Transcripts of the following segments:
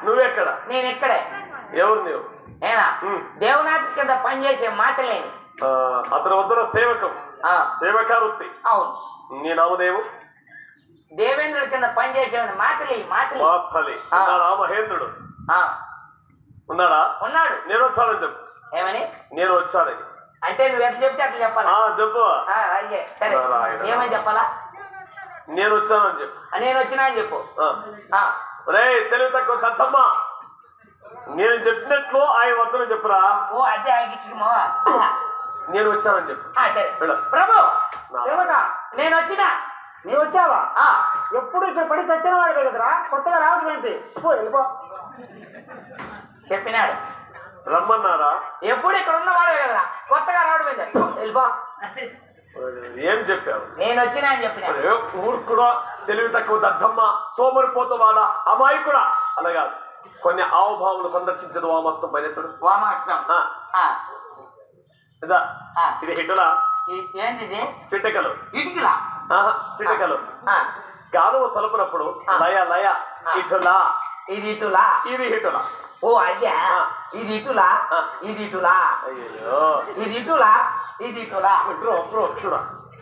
నువ్వెక్కడ? నేను ఇక్కడే. ఎవరు నువ్వు? నేనా? దేవునాథ్ కింద పనిచేసే మాటలేని అతని వద్ద సేవకం, సేవక వృత్తి. అవును. నీ నామదేవు? దేవేంద్రుడి కింద పనిచేసేవాడు. మాటలి మహేంద్రుడు ఉన్నాడా? ఉన్నాడు. నేను వచ్చానని చెప్పు. ఏమని? నేను వచ్చానని అంటే నువ్వు ఎట్లా చెప్తే అట్లా చెప్పాలా? చెప్పు. అయ్యే సరే, ఏమని చెప్పాలా? నేను వచ్చానని చెప్పు. నేను వచ్చినా అని చెప్పు. రే తెలివి తక్కువ దత్తమ్మ, నేను చెప్పినట్లు ఆయన వద్దను చెప్పురా. ఓ అదే ఆగిమో. నేను వచ్చానని చెప్పు. సరే ప్రభు. నేను వచ్చినా. నీవు వచ్చావా? ఎప్పుడు ఇక్కడ పడి చచ్చిన వాడు కదరా, కొత్తగా రావడం ఏంటి? వెళ్ళిపో. చెప్పినాడు. రమ్మన్నారా? ఎప్పుడు ఇక్కడ ఉన్నవాడే కదరా, కొత్తగా రావడం ఏంటి? వెళ్ళిపో. ఏం చెప్పావు? నేను వచ్చినా అని చెప్పినా. ఊరుకుడా, తెలివి తక్కువ దద్దమ్మ, సోమరిపోతవాడా, అమాయకుడా అనగా కొన్ని ఆవభావులు సందర్శించదు వామస్తం పైనెత్తుడు. వామాస్తం ఇది హిటులా? ఏంటిది? చిట్టకలు. ఇటుకలా? చిట్టకలు. గాలువ సలుపునప్పుడు లయ లయ ఇటులా. ఇది ఇటులా? ఇది హిటులా. ఓ అదే. ఇది ఇటులా, ఇది ఇటులా. అయ్యో, ఇది ఇటులా, ఇది ఇటులా. చూడ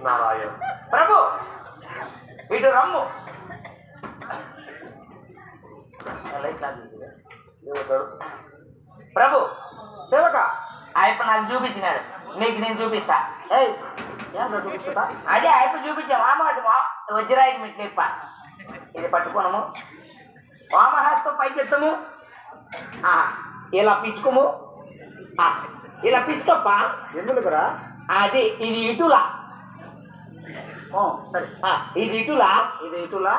నారాయణ. ప్రభు ఇటు రమ్ము. ప్రభు సేవక ఆయప్ప నాకు చూపించినాడు, నీకు నేను చూపిస్తా. చూపిస్తా. అదే ఆయప్ప చూపించా. వామహస్తము వజ్రాయుధం ఇట్లిప్ప. ఇది పట్టుకోనము, వామహస్తం పైకెత్తము, ఇలా పిసుకుము, ఇలా పిసుకప్ప. ఎందుకురా? అది ఇది ఇటులా. సరే, ఇది ఇటులా, ఇది ఇటులా,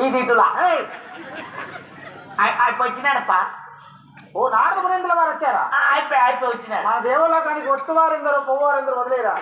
ఇది ఇటులా. అయిపోయి వచ్చినాడప్ప. ఓ నారద మునీంద్రుల వారు వచ్చారా? అయిపోయి వచ్చినాడు. మన దేవలోకానికి వచ్చేవారెందరో పోవారెందరో వదిలేరా?